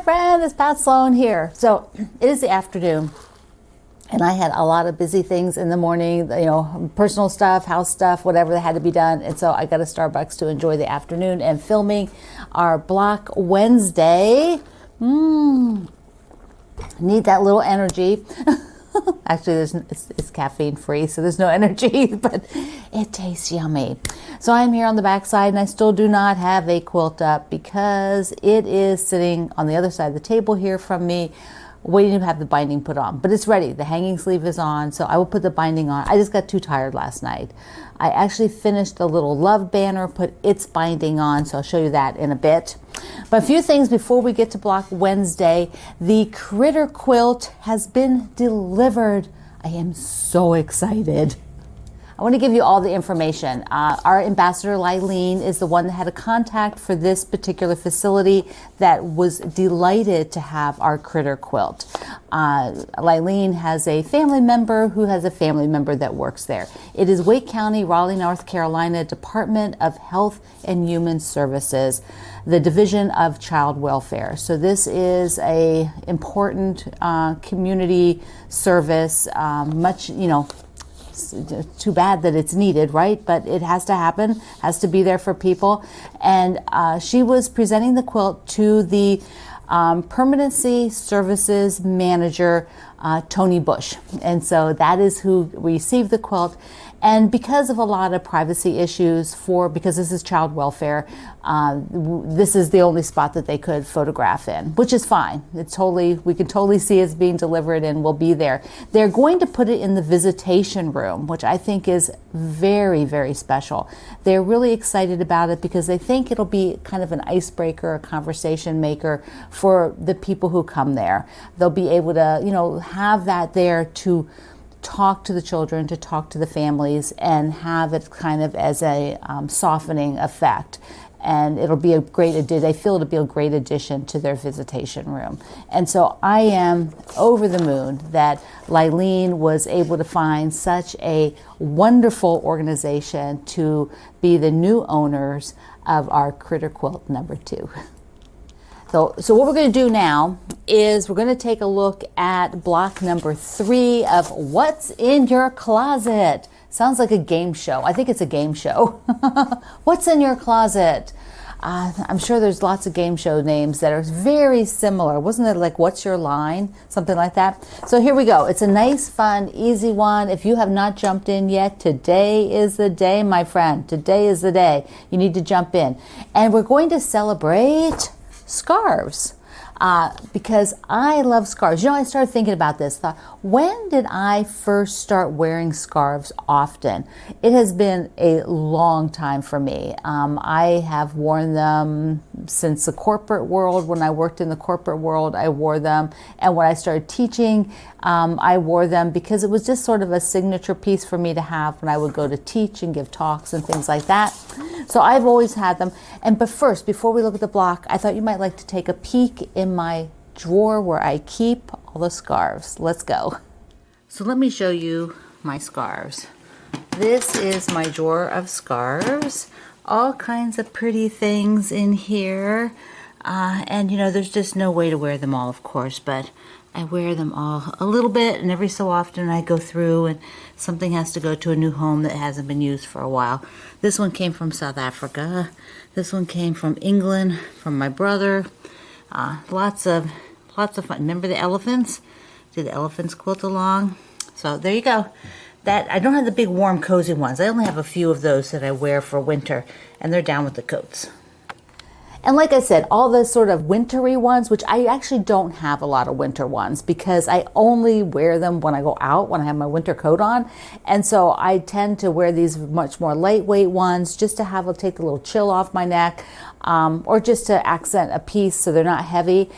friend, it's Pat Sloan here. So it is the afternoon, and I had a lot of busy things in the morning, you know, personal stuff, house stuff, whatever that had to be done. And so I got a Starbucks to enjoy the afternoon and filming our Block Wednesday. Need that little energy. Actually, it's caffeine free, so there's no energy, but it tastes yummy. So I'm here on the back side, and I still do not have a quilt up because it is sitting on the other side of the table here from me, waiting to have the binding put on. But it's ready. The hanging sleeve is on, so I will put the binding on. I just got too tired last night. I actually finished the little love banner, put its binding on, so I'll show you that in a bit. But a few things before we get to Block Wednesday. The Critter quilt has been delivered. I am so excited. I want to give you all the information. Our ambassador, Lyleen, is the one that had a contact for this particular facility that was delighted to have our Critter quilt. Lyleen has a family member who has a family member that works there. It is Wake County, Raleigh, North Carolina, Department of Health and Human Services, the Division of Child Welfare. So this is a important community service, much, you know, too bad that it's needed, right? But it has to happen, has to be there for people. And she was presenting the quilt to the Permanency Services Manager, Tony Bush. And so that is who received the quilt. And because of a lot of privacy issues because this is child welfare, this is the only spot that they could photograph in, which is fine. We can totally see it's being delivered and we'll be there. They're going to put it in the visitation room, which I think is very, very special. They're really excited about it because they think it'll be kind of an icebreaker, a conversation maker for the people who come there. They'll be able to, you know, have that there to talk to the children, to talk to the families, and have it kind of as a softening effect. And it'll be a great addition. They feel it'll be a great addition to their visitation room. And so I am over the moon that Lyleen was able to find such a wonderful organization to be the new owners of our Critter quilt number 2. So what we're going to do now is we're going to take a look at block number 3 of What's in Your Closet. Sounds like a game show. I think it's a game show. What's in your closet? I'm sure there's lots of game show names that are very similar. Wasn't it like What's Your Line? Something like that. So here we go. It's a nice, fun, easy one. If you have not jumped in yet, today is the day, my friend. Today is the day. You need to jump in. And we're going to celebrate scarves. Because I love scarves. You know, I started thinking about this. Thought, when did I first start wearing scarves often? It has been a long time for me. I have worn them since the corporate world. When I worked in the corporate world, I wore them. And when I started teaching, I wore them because it was just sort of a signature piece for me to have when I would go to teach and give talks and things like that. So I've always had them. But first, before we look at the block, I thought you might like to take a peek in my drawer where I keep all the scarves. Let's go. So let me show you my scarves. This is my drawer of scarves. All kinds of pretty things in here. And you know, there's just no way to wear them all, of course, but I wear them all a little bit, and every so often I go through and something has to go to a new home that hasn't been used for a while. This one came from South Africa. This one came from England, from my brother. Lots of fun. Remember the elephants? Did the elephants quilt along? So there you go. That I don't have the big warm cozy ones. I only have a few of those that I wear for winter, and they're down with the coats. And like I said, all the sort of wintry ones, which I actually don't have a lot of winter ones because I only wear them when I go out, when I have my winter coat on. And so I tend to wear these much more lightweight ones just to take a little chill off my neck, or just to accent a piece so they're not heavy.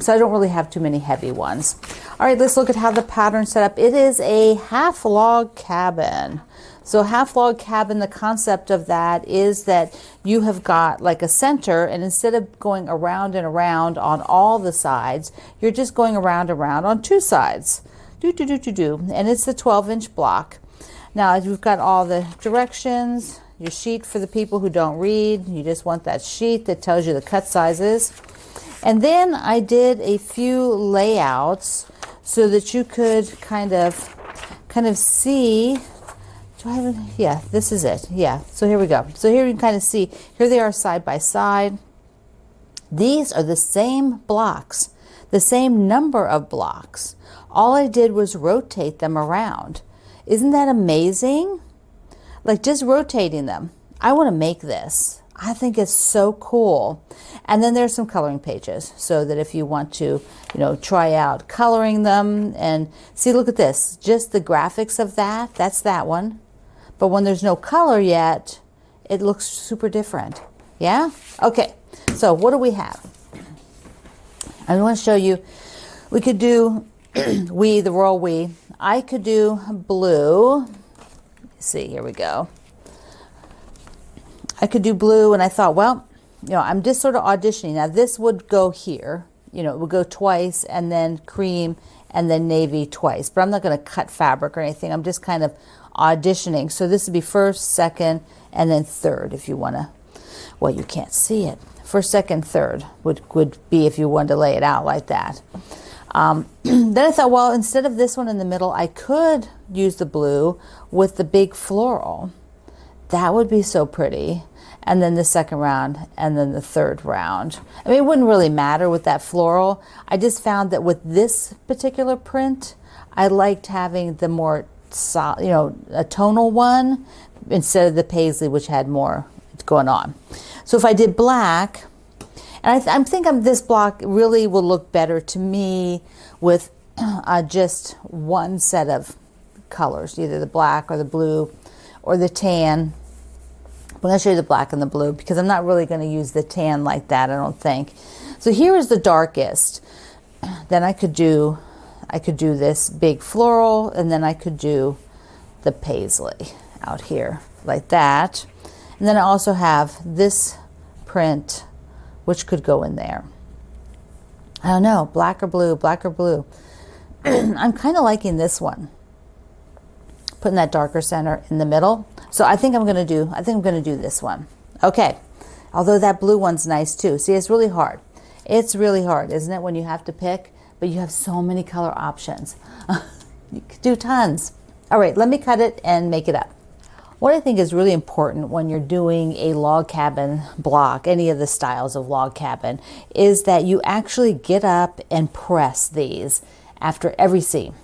So I don't really have too many heavy ones. All right, let's look at how the pattern's set up. It is a half log cabin. So half log cabin, the concept of that is that you have got like a center, and instead of going around and around on all the sides, you're just going around and around on 2 sides. And it's the 12-inch block. Now you've got all the directions, your sheet for the people who don't read. You just want that sheet that tells you the cut sizes. And then I did a few layouts so that you could kind of see. Do I have it? Yeah, this is it. Yeah, so here we go. So here you can kind of see, here they are side by side. These are the same blocks, the same number of blocks. All I did was rotate them around. Isn't that amazing? Like just rotating them. I want to make this. I think it's so cool. And then there's some coloring pages so that if you want to, try out coloring them and see, look at this, just the graphics of that, that's that one. But when there's no color yet, it looks super different. Yeah? Okay, so what do we have? I want to show you, we could do the royal we. I could do blue. Let's see, here we go. I could do blue, and I thought, well, I'm just sort of auditioning. Now this would go here, it would go twice, and then cream, and then navy twice. But I'm not going to cut fabric or anything. I'm just kind of auditioning. So this would be first, second, and then third if you want to, well, you can't see it. First, second, third would be if you wanted to lay it out like that. Then I thought, well, instead of this one in the middle, I could use the blue with the big floral. That would be so pretty. And then the second round, and then the third round. I mean, it wouldn't really matter with that floral. I just found that with this particular print, I liked having the more, a tonal one instead of the paisley, which had more going on. So if I did black, and I think this block really will look better to me with just one set of colors, either the black or the blue or the tan. I'm going to show you the black and the blue because I'm not really going to use the tan like that, I don't think. So here is the darkest. Then I could do this big floral, and then I could do the paisley out here like that. And then I also have this print, which could go in there. I don't know, black or blue, black or blue. I'm kind of liking this one. Putting that darker center in the middle. So I think I'm going to do this one. Okay. Although that blue one's nice too. See, it's really hard. It's really hard, isn't it, when you have to pick, but you have so many color options. You could do tons. All right, let me cut it and make it up. What I think is really important when you're doing a log cabin block, any of the styles of log cabin, is that you actually get up and press these after every seam.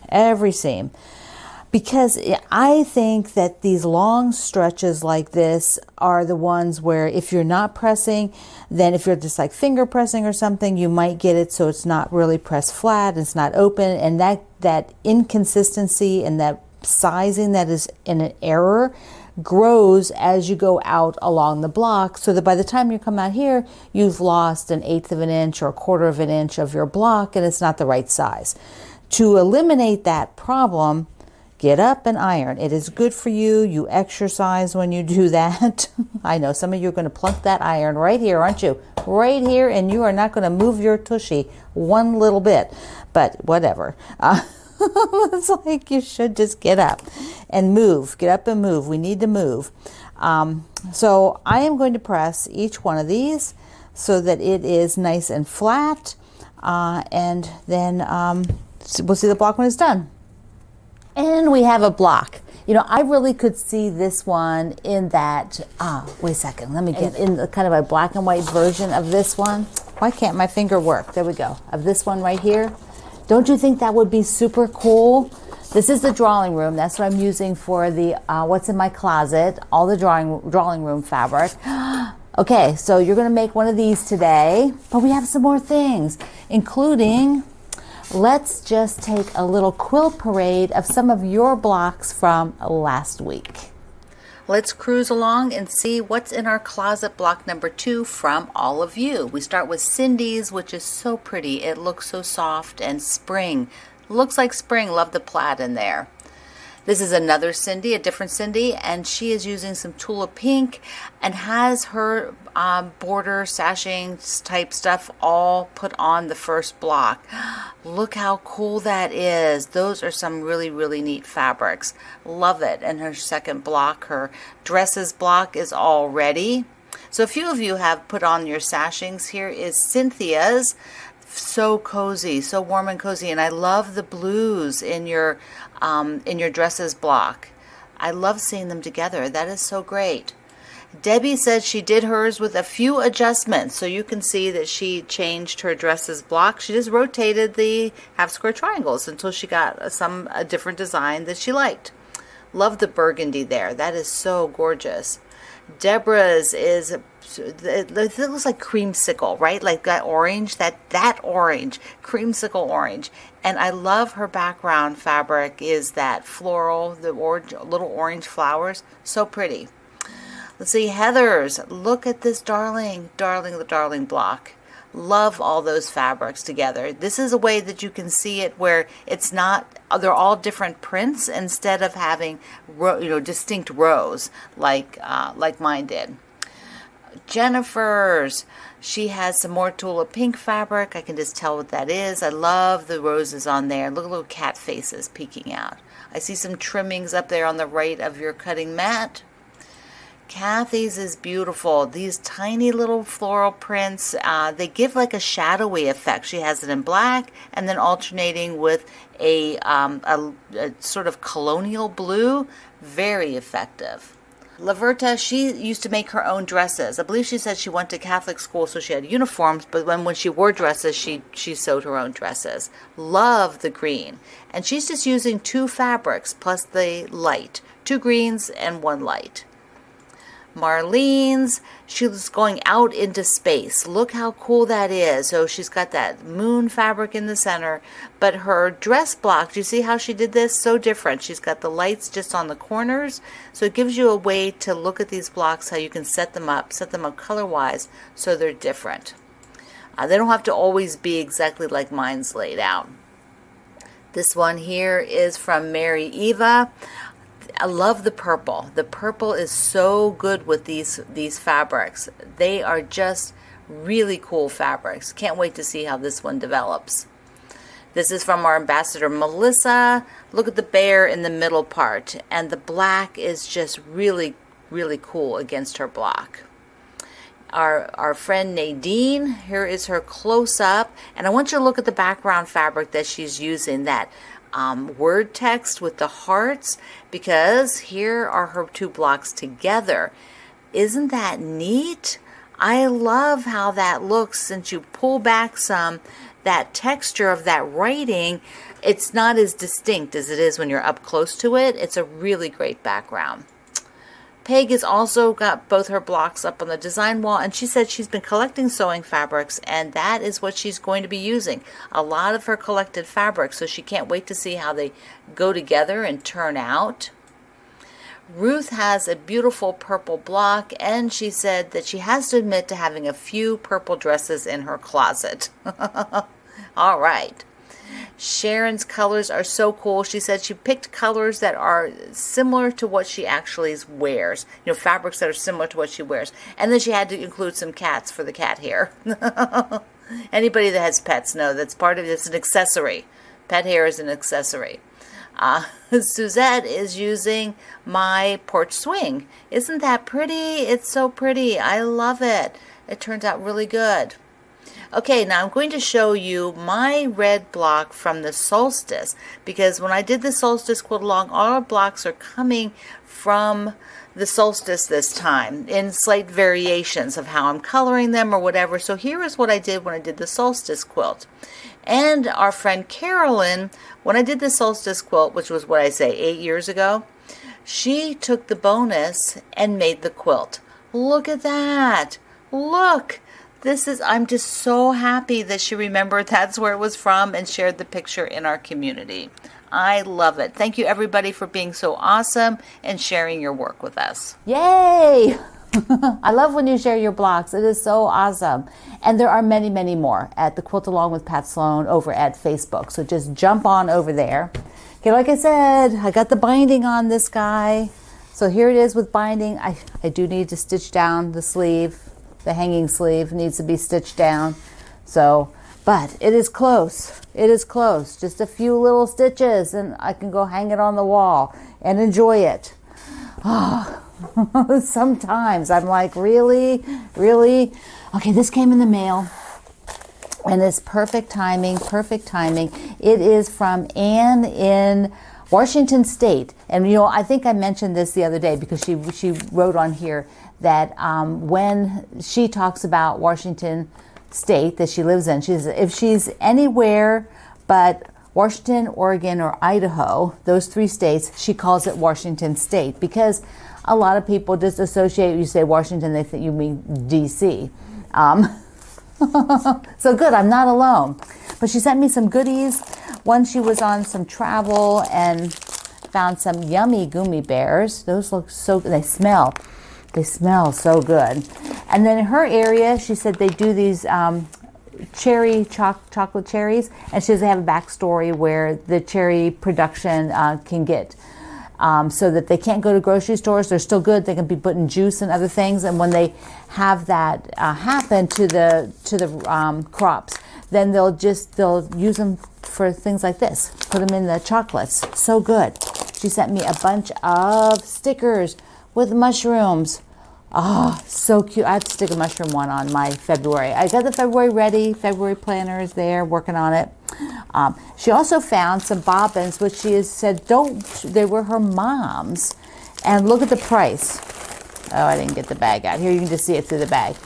Because I think that these long stretches like this are the ones where if you're not pressing, then if you're just like finger pressing or something, you might get it so it's not really pressed flat, it's not open, and that inconsistency and that sizing that is in an error grows as you go out along the block, so that by the time you come out here, you've lost 1/8 of an inch or 1/4 of an inch of your block, and it's not the right size. To eliminate that problem, get up and iron. It is good for you. You exercise when you do that. I know some of you are going to plunk that iron right here, aren't you? Right here, and you are not going to move your tushy one little bit, but whatever. It's like you should just get up and move. Get up and move. We need to move. So I am going to press each one of these so that it is nice and flat, and then we'll see the block when it's done. And we have a block. I really could see this one in that, wait a second, let me get in the kind of a black and white version of this one. Why can't my finger work? There we go. Of this one right here. Don't you think that would be super cool? This is the drawing room. That's what I'm using for the what's in my closet, all the drawing room fabric. Okay, so you're going to make one of these today, but we have some more things, including, let's just take a little quilt parade of some of your blocks from last week. Let's cruise along and see what's in our closet block number 2 from all of you. We start with Cindy's, which is so pretty. It looks so soft and spring. Looks like spring. Love the plaid in there. This is another Cindy, a different Cindy, and she is using some tulip pink and has her border sashing type stuff all put on the first block. Look how cool that is. Those are some really, really neat fabrics. Love it. And her second block, her dresses block, is all ready. So a few of you have put on your sashings. Here is Cynthia's. So cozy, so warm and cozy, and I love the blues in your dresses block. I love seeing them together. That is so great. Debbie said she did hers with a few adjustments, so you can see that she changed her dresses block. She just rotated the half square triangles until she got a different design that she liked. Love the burgundy there. That is so gorgeous. Deborah's is, it looks like creamsicle, right? Like that orange, that orange, creamsicle orange. And I love her background fabric is that floral, the little orange flowers. So pretty. Let's see, Heather's. Look at this darling block. Love all those fabrics together. This is a way that you can see it where it's not, they're all different prints instead of having distinct rows like mine did. Jennifer's, she has some more Tulip Pink fabric. I can just tell what that is. I love the roses on there. Look at little cat faces peeking out. I see some trimmings up there on the right of your cutting mat. Kathy's is beautiful. These tiny little floral prints, they give like a shadowy effect. She has it in black and then alternating with a sort of colonial blue. Very effective. Laverta, she used to make her own dresses. I believe she said she went to Catholic school, so she had uniforms, but when she wore dresses, she sewed her own dresses. Love the green. And she's just using 2 fabrics plus the light. 2 greens and 1 light. Marlene's, she was going out into space. Look how cool that is. So she's got that moon fabric in the center, but her dress block, do you see how she did this? So different. She's got the lights just on the corners. So it gives you a way to look at these blocks, how you can set them up color-wise so they're different. They don't have to always be exactly like mine's laid out. This one here is from Mary Eva. I love the purple. The purple is so good with these fabrics. They are just really cool fabrics. Can't wait to see how this one develops. This is from our ambassador, Melissa. Look at the bear in the middle part. And the black is just really, really cool against her block. Our friend Nadine, here is her close-up. And I want you to look at the background fabric that she's using, that word text with the hearts, because here are her 2 blocks together. Isn't that neat? I love how that looks. Since you pull back some, that texture of that writing, it's not as distinct as it is when you're up close to it. It's a really great background. Peg has also got both her blocks up on the design wall, and she said she's been collecting sewing fabrics, and that is what she's going to be using. A lot of her collected fabrics, so she can't wait to see how they go together and turn out. Ruth has a beautiful purple block, and she said that she has to admit to having a few purple dresses in her closet. All right. Sharon's colors are so cool. She said she picked colors that are similar to what she actually wears. Fabrics that are similar to what she wears. And then she had to include some cats for the cat hair. Anybody that has pets know that's part of it. It's an accessory. Pet hair is an accessory. Suzette is using my porch swing. Isn't that pretty? It's so pretty. I love it. It turns out really good. Okay, now I'm going to show you my red block from the solstice, because when I did the solstice quilt along, all our blocks are coming from the solstice this time in slight variations of how I'm coloring them or whatever. So here is what I did when I did the solstice quilt. And our friend Carolyn, when I did the solstice quilt, which was what I say 8 years ago, she took the bonus and made the quilt. Look at that. Look. I'm just so happy that she remembered that's where it was from and shared the picture in our community. I love it. Thank you, everybody, for being so awesome and sharing your work with us. Yay! I love when you share your blocks. It is so awesome. And there are many, many more at the Quilt Along with Pat Sloan over at Facebook. So just jump on over there. Okay, like I said, I got the binding on this guy. So here it is with binding. I do need to stitch down the sleeve. The hanging sleeve needs to be stitched down. But it is close. It is close. Just a few little stitches and I can go hang it on the wall and enjoy it. Oh, Sometimes I'm like, really? Really? Okay, this came in the mail. And it's perfect timing, perfect timing. It is from Anne in Washington State. And you know, I think I mentioned this the other day because she wrote on here that when she talks about Washington State that she lives in, she says if she's anywhere but Washington, Oregon, or Idaho, those 3 states, she calls it Washington State because a lot of people just associate, you say Washington, they think you mean DC. So good, I'm not alone. But she sent me some goodies. One, she was on some travel and found some yummy gummy bears. Those look so good. They smell so good. And then in her area, she said they do these chocolate cherries. And she says they have a backstory where the cherry production can get so that they can't go to grocery stores. They're still good. They can be put in juice and other things. And when they have that happen to the crops, then they'll use them for things like this. Put them in the chocolates. So good. She sent me a bunch of stickers with mushrooms. Oh, so cute. I have to stick a mushroom one on my February. I got the February ready. February planner is there, working on it. She also found some bobbins, which she has said they were her mom's. And look at the price. Oh, I didn't get the bag out. Here, you can just see it through the bag.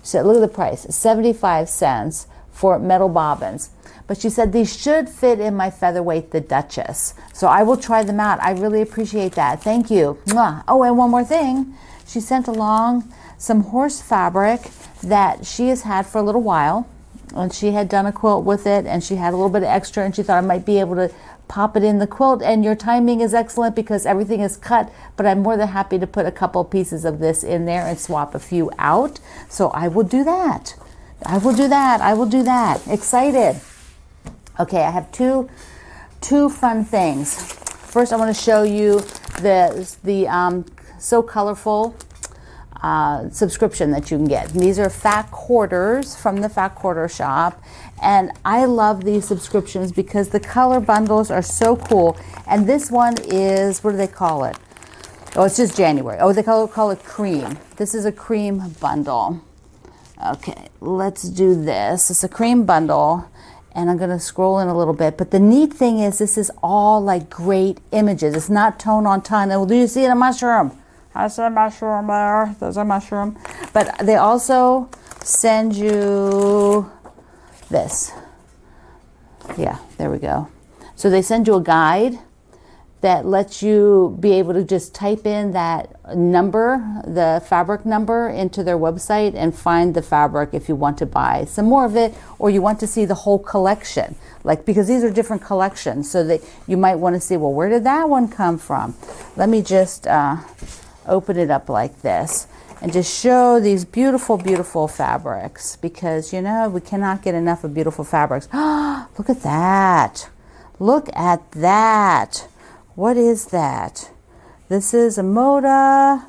So look at the price, 75 cents for metal bobbins. But she said these should fit in my featherweight, the Duchess. So I will try them out. I really appreciate that. Thank you. Mwah. Oh, and one more thing. She sent along some horse fabric that she has had for a little while. And she had done a quilt with it, and she had a little bit of extra, and she thought I might be able to pop it in the quilt. And your timing is excellent because everything is cut, but I'm more than happy to put a couple pieces of this in there and swap a few out. So I will do that. I will do that. Excited. Okay, I have two fun things. First, I want to show you the So Colorful subscription that you can get. And these are fat quarters from the Fat Quarter Shop, and I love these subscriptions because the color bundles are so cool. And this one is, what do they call it? Oh, it's just January. Oh, they call it cream. This is a cream bundle. Okay, let's do this. It's a cream bundle, and I'm going to scroll in a little bit. But the neat thing is this is all like great images. It's not tone on tone. And do you see a mushroom? I see a mushroom there. There's a mushroom. But they also send you this. Yeah, there we go. So they send you a guide that lets you be able to just type in that number, the fabric number, into their website and find the fabric if you want to buy some more of it or you want to see the whole collection. Like, because these are different collections, so that you might want to see, well, where did that one come from? Let me just open it up like this and just show these beautiful, beautiful fabrics, because, you know, we cannot get enough of beautiful fabrics. Look at that. Look at that. What is that? This is a Moda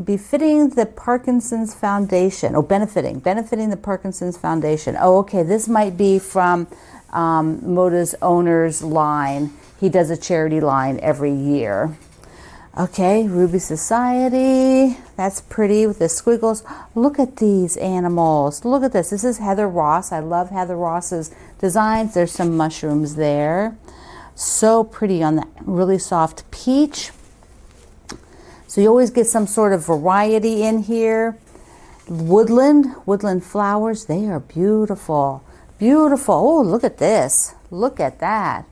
befitting the Parkinson's Foundation. Oh, benefiting the Parkinson's Foundation. Oh, okay. This might be from Moda's owner's line. He does a charity line every year. Okay, Ruby Society. That's pretty with the squiggles. Look at these animals. Look at this. This is Heather Ross. I love Heather Ross's designs. There's some mushrooms there. So pretty on that really soft peach. So you always get some sort of variety in here. Woodland flowers. They are beautiful. Beautiful. Oh, look at this. Look at that.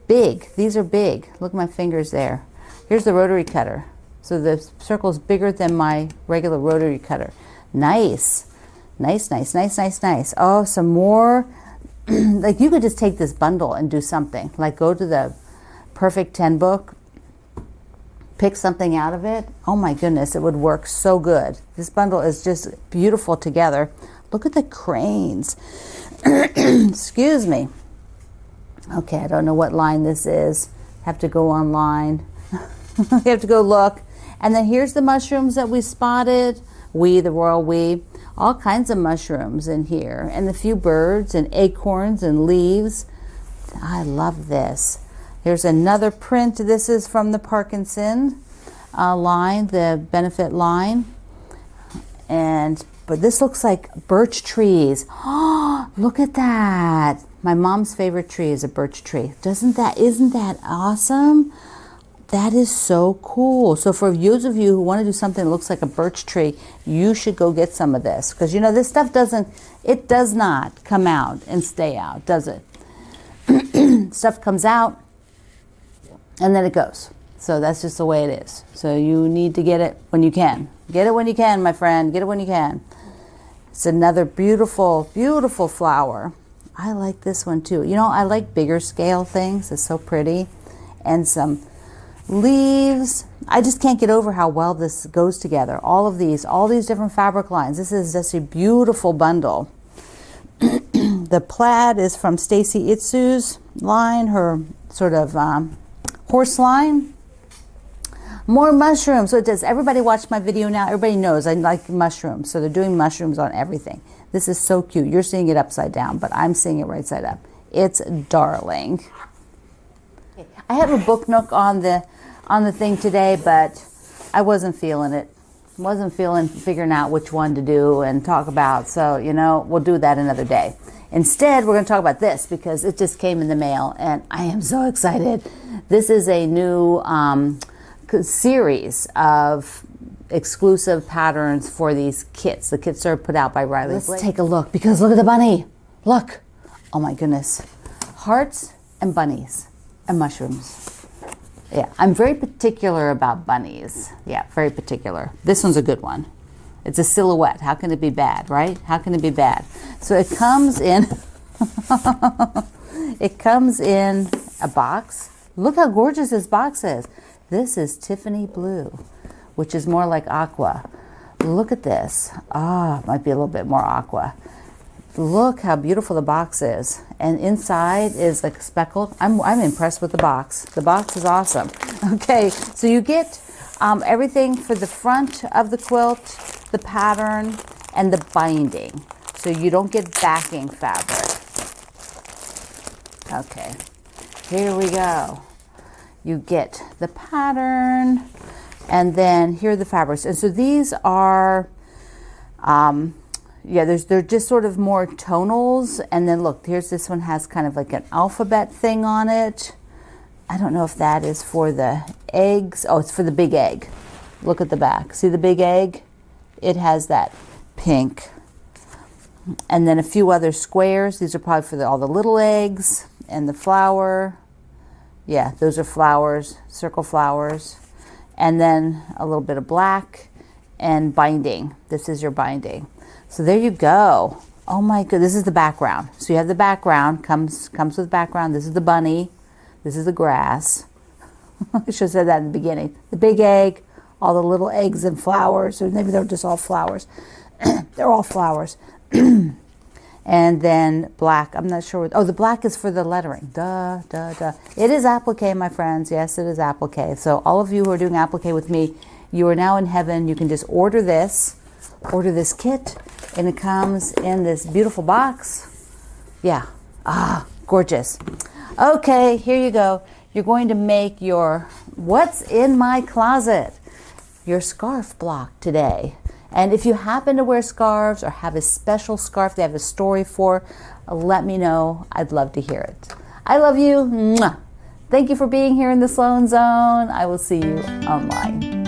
Big. These are big. Look at my fingers there. Here's the rotary cutter. So the circle is bigger than my regular rotary cutter. Nice. Nice, nice, nice, nice, nice. Oh, some more. Like, you could just take this bundle and do something. Like, go to the Perfect 10 book, pick something out of it. Oh my goodness, it would work so good. This bundle is just beautiful together. Look at the cranes. Excuse me. Okay, I don't know what line this is. Have to go online. You have to go look. And then here's the mushrooms that we spotted. The royal we. All kinds of mushrooms in here. And a few birds and acorns and leaves. I love this. Here's another print. This is from the Parkinson line, the benefit line. But this looks like birch trees. Oh, look at that. My mom's favorite tree is a birch tree. Isn't that awesome? That is so cool. So for those of you who want to do something that looks like a birch tree, you should go get some of this. Because you know, this stuff does not come out and stay out, does it? Stuff comes out and then it goes. So that's just the way it is. So you need to get it when you can. Get it when you can, my friend. Get it when you can. It's another beautiful, beautiful flower. I like this one too. You know, I like bigger scale things. It's so pretty. And some leaves. I just can't get over how well this goes together. All these different fabric lines. This is just a beautiful bundle. The plaid is from Stacy Itsu's line, her sort of horse line. More mushrooms. So does everybody watch my video now? Everybody knows I like mushrooms. So they're doing mushrooms on everything. This is so cute. You're seeing it upside down, but I'm seeing it right side up. It's darling. I have a book nook on the thing today, but I wasn't feeling it. Wasn't figuring out which one to do and talk about. So, you know, we'll do that another day. Instead, we're going to talk about this because it just came in the mail and I am so excited. This is a new series of exclusive patterns for these kits. The kits are put out by Riley. Let's take a look because look at the bunny. Look. Oh my goodness. Hearts and bunnies and mushrooms. Yeah, I'm very particular about bunnies. Yeah, very particular. This one's a good one. It's a silhouette. How can it be bad, right? How can it be bad? So it comes in it comes in a box. Look how gorgeous this box is. This is Tiffany blue, which is more like aqua. Look at this. Ah, might be a little bit more aqua. Look how beautiful the box is. And inside is like speckled. I'm impressed with the box. The box is awesome. Okay, so you get everything for the front of the quilt, the pattern, and the binding. So you don't get backing fabric. Okay, here we go. You get the pattern, and then here are the fabrics. And so these are, they're just sort of more tonals. And then look, here's this one has kind of like an alphabet thing on it. I don't know if that is for the eggs. Oh, it's for the big egg. Look at the back. See the big egg? It has that pink. And then a few other squares. These are probably for all the little eggs and the flower. Yeah, those are flowers, circle flowers. And then a little bit of black and binding. This is your binding. So there you go. Oh my goodness, this is the background. So you have the background, comes with background. This is the bunny. This is the grass. I should have said that in the beginning. The big egg, all the little eggs and flowers, or maybe they're just all flowers. They're all flowers. And then black, I'm not sure. Oh, the black is for the lettering. Duh. It is applique, my friends. Yes, it is applique. So all of you who are doing applique with me, you are now in heaven. You can just order this kit, and it comes in this beautiful box. Yeah, gorgeous. Okay, here you go. You're going to make your what's in my closet, your scarf block today. And if you happen to wear scarves or have a special scarf they have a story for, let me know. I'd love to hear it. I love you. Mwah. Thank you for being here in the Sloan Zone. I will see you online.